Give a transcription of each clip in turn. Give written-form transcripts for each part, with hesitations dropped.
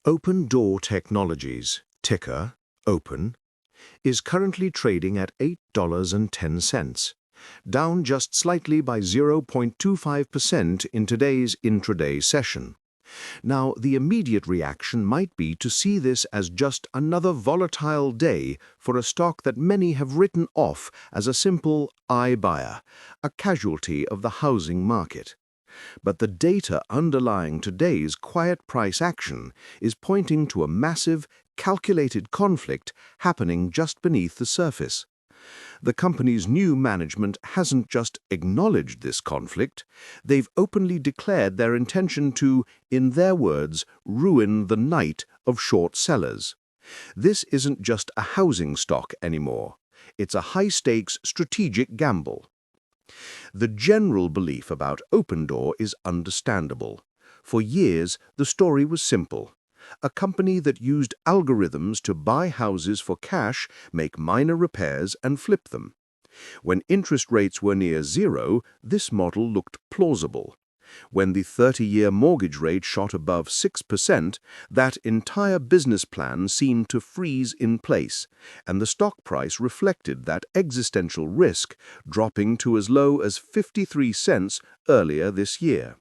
Opendoor Technologies, ticker OPEN, is currently trading at $8.10, down just slightly by 0.25% in today's intraday session. Now, the immediate reaction might be to see this as just another volatile day for a stock that many have written off as a simple iBuyer, a casualty of the housing market. But the data underlying today's quiet price action is pointing to a massive, calculated conflict happening just beneath the surface. The company's new management hasn't just acknowledged this conflict, they've openly declared their intention to, in their words, ruin the night of short sellers. This isn't just a housing stock anymore. It's a high-stakes strategic gamble. The general belief about Opendoor is understandable. For years, the story was simple. A company that used algorithms to buy houses for cash, make minor repairs, and flip them. When interest rates were near zero, this model looked plausible. When the 30-year mortgage rate shot above 6%, that entire business plan seemed to freeze in place, and the stock price reflected that existential risk, dropping to as low as 53 cents earlier this year.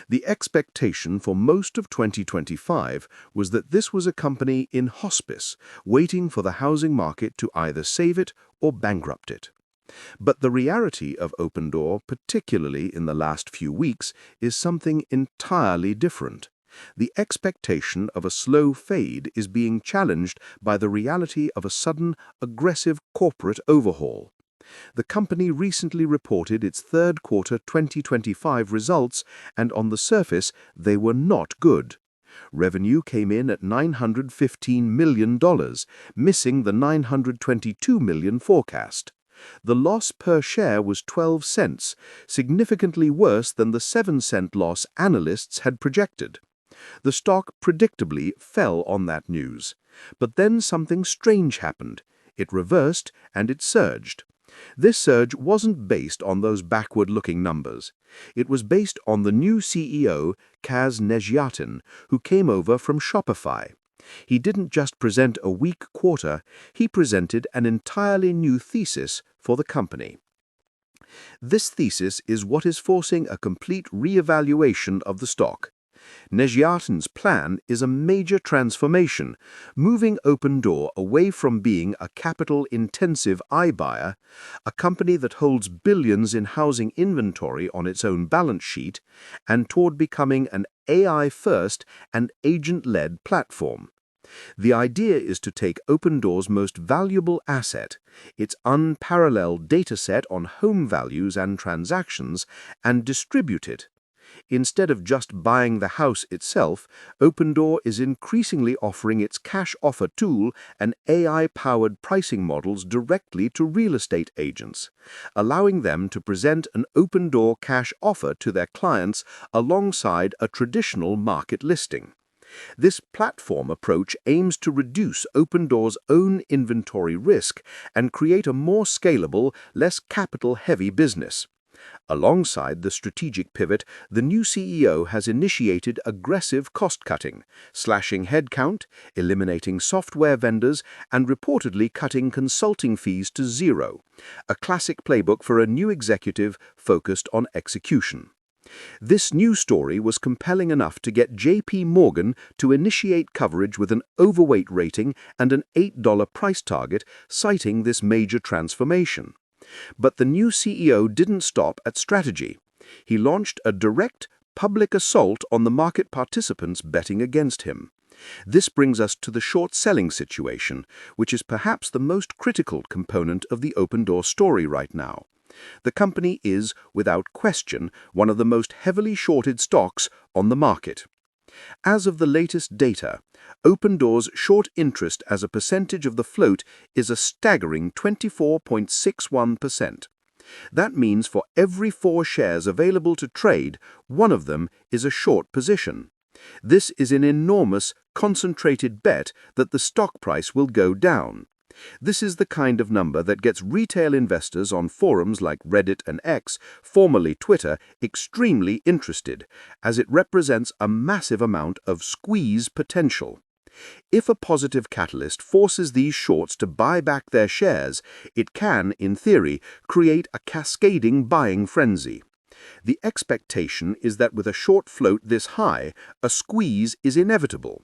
The expectation for most of 2025 was that this was a company in hospice, waiting for the housing market to either save it or bankrupt it. But the reality of Opendoor, particularly in the last few weeks, is something entirely different. The expectation of a slow fade is being challenged by the reality of a sudden, aggressive corporate overhaul. The company recently reported its third quarter 2025 results, and on the surface, they were not good. Revenue came in at $915 million, missing the $922 million forecast. The loss per share was 12 cents, significantly worse than the 7-cent loss analysts had projected. The stock predictably fell on that news. But then something strange happened. It reversed and it surged. This surge wasn't based on those backward-looking numbers. It was based on the new CEO, Kaz Nejatian, who came over from Shopify. He didn't just present a weak quarter, he presented an entirely new thesis for the company. This thesis is what is forcing a complete re-evaluation of the stock. Nejatian's plan is a major transformation, moving Opendoor away from being a capital-intensive iBuyer, a company that holds billions in housing inventory on its own balance sheet, and toward becoming an AI-first and agent-led platform. The idea is to take Opendoor's most valuable asset, its unparalleled dataset on home values and transactions, and distribute it. Instead of just buying the house itself, Opendoor is increasingly offering its cash offer tool and AI-powered pricing models directly to real estate agents, allowing them to present an Opendoor cash offer to their clients alongside a traditional market listing. This platform approach aims to reduce Opendoor's own inventory risk and create a more scalable, less capital-heavy business. Alongside the strategic pivot, the new CEO has initiated aggressive cost-cutting, slashing headcount, eliminating software vendors, and reportedly cutting consulting fees to zero, a classic playbook for a new executive focused on execution. This new story was compelling enough to get J.P. Morgan to initiate coverage with an overweight rating and an $8 price target, citing this major transformation. But the new CEO didn't stop at strategy. He launched a direct, public assault on the market participants betting against him. This brings us to the short-selling situation, which is perhaps the most critical component of the Opendoor story right now. The company is, without question, one of the most heavily shorted stocks on the market. As of the latest data, Opendoor's short interest as a percentage of the float is a staggering 24.61%. That means for every 4 shares available to trade, one of them is a short position. This is an enormous, concentrated bet that the stock price will go down. This is the kind of number that gets retail investors on forums like Reddit and X, formerly Twitter, extremely interested, as it represents a massive amount of squeeze potential. If a positive catalyst forces these shorts to buy back their shares, it can, in theory, create a cascading buying frenzy. The expectation is that with a short float this high, a squeeze is inevitable.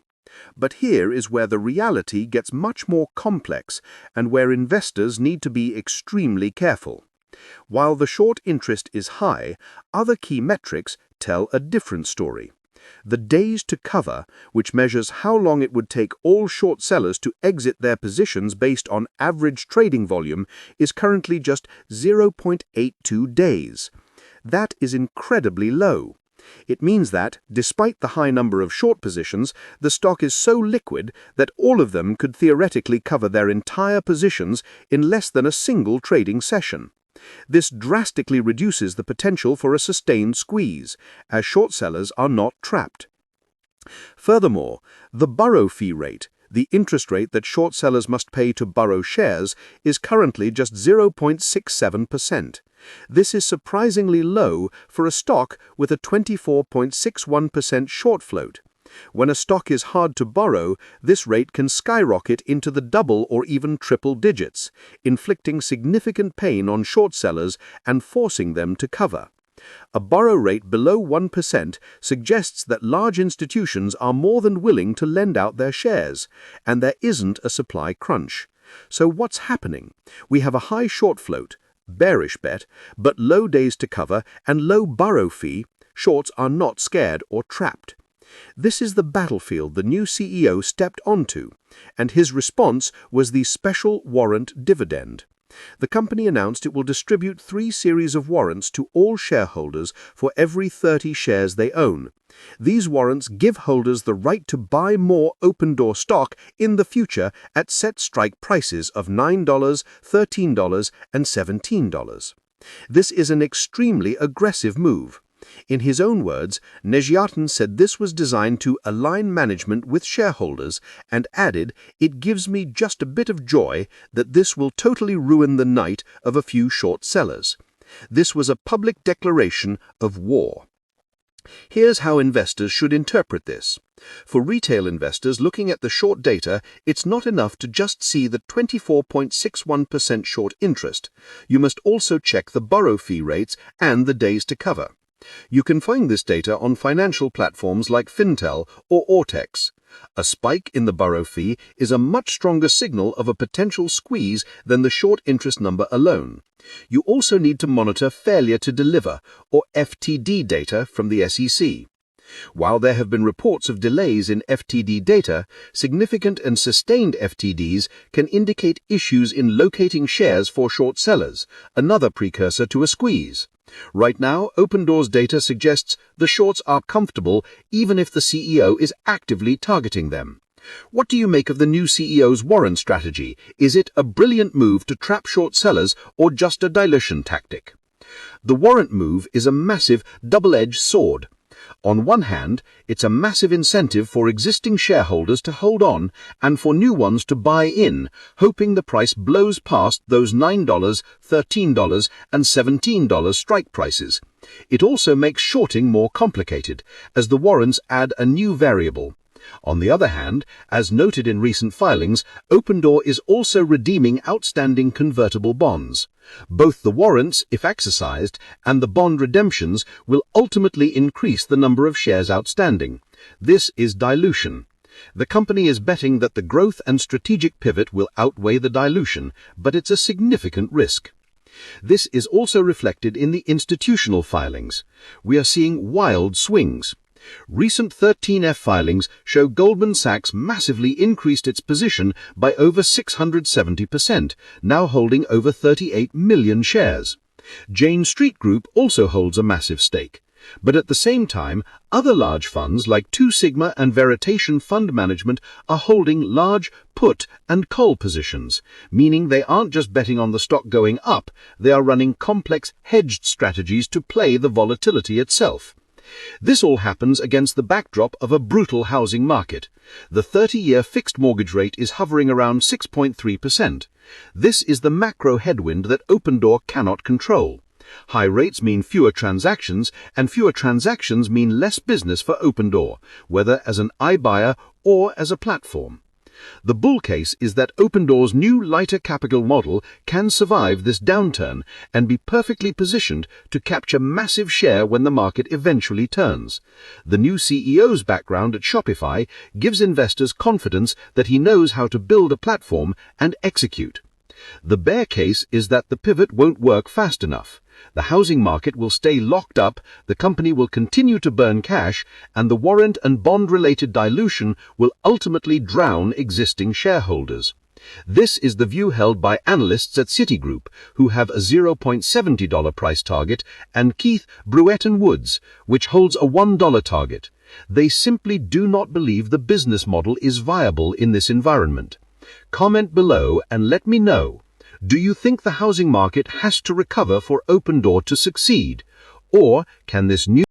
But here is where the reality gets much more complex and where investors need to be extremely careful. While the short interest is high, other key metrics tell a different story. The days to cover, which measures how long it would take all short sellers to exit their positions based on average trading volume, is currently just 0.82 days. That is incredibly low. It means that, despite the high number of short positions, the stock is so liquid that all of them could theoretically cover their entire positions in less than a single trading session. This drastically reduces the potential for a sustained squeeze, as short sellers are not trapped. Furthermore, the borrow fee rate, the interest rate that short sellers must pay to borrow shares, is currently just 0.67%. This is surprisingly low for a stock with a 24.61% short float. When a stock is hard to borrow, this rate can skyrocket into the double or even triple digits, inflicting significant pain on short sellers and forcing them to cover. A borrow rate below 1% suggests that large institutions are more than willing to lend out their shares, and there isn't a supply crunch. So what's happening? We have a high short float, bearish bet, but low days to cover and low borrow fee. Shorts are not scared or trapped. This is the battlefield the new CEO stepped onto, and his response was the special warrant dividend. The company announced it will distribute 3 series of warrants to all shareholders for every 30 shares they own. These warrants give holders the right to buy more Opendoor stock in the future at set strike prices of $9, $13, and $17. This is an extremely aggressive move. In his own words, Nejatan said this was designed to align management with shareholders and added, "It gives me just a bit of joy that this will totally ruin the night of a few short sellers." This was a public declaration of war. Here's how investors should interpret this. For retail investors looking at the short data, it's not enough to just see the 24.61% short interest. You must also check the borrow fee rates and the days to cover. You can find this data on financial platforms like Fintel or Ortex. A spike in the borrow fee is a much stronger signal of a potential squeeze than the short interest number alone. You also need to monitor failure to deliver, or FTD data from the SEC. While there have been reports of delays in FTD data, significant and sustained FTDs can indicate issues in locating shares for short sellers, another precursor to a squeeze. Right now, Opendoor's data suggests the shorts are comfortable even if the CEO is actively targeting them. What do you make of the new CEO's warrant strategy? Is it a brilliant move to trap short sellers or just a dilution tactic? The warrant move is a massive double-edged sword. On one hand, it's a massive incentive for existing shareholders to hold on and for new ones to buy in, hoping the price blows past those $9, $13, and $17 strike prices. It also makes shorting more complicated, as the warrants add a new variable. On the other hand, as noted in recent filings, Opendoor is also redeeming outstanding convertible bonds. Both the warrants, if exercised, and the bond redemptions will ultimately increase the number of shares outstanding. This is dilution. The company is betting that the growth and strategic pivot will outweigh the dilution, but it's a significant risk. This is also reflected in the institutional filings. We are seeing wild swings. Recent 13F filings show Goldman Sachs massively increased its position by over 670%, now holding over 38 million shares. Jane Street Group also holds a massive stake. But at the same time, other large funds like Two Sigma and Veritation Fund Management are holding large put and call positions, meaning they aren't just betting on the stock going up, they are running complex hedged strategies to play the volatility itself. This all happens against the backdrop of a brutal housing market. The 30-year fixed mortgage rate is hovering around 6.3%. This is the macro headwind that Opendoor cannot control. High rates mean fewer transactions, and fewer transactions mean less business for Opendoor, whether as an iBuyer or as a platform. The bull case is that Opendoor's new lighter capital model can survive this downturn and be perfectly positioned to capture massive share when the market eventually turns. The new CEO's background at Shopify gives investors confidence that he knows how to build a platform and execute. The bear case is that the pivot won't work fast enough. The housing market will stay locked up, the company will continue to burn cash, and the warrant and bond-related dilution will ultimately drown existing shareholders. This is the view held by analysts at Citigroup, who have a $0.70 price target, and Keith, Brewett & Woods, which holds a $1 target. They simply do not believe the business model is viable in this environment. Comment below and let me know. Do you think the housing market has to recover for Opendoor to succeed? Or can this new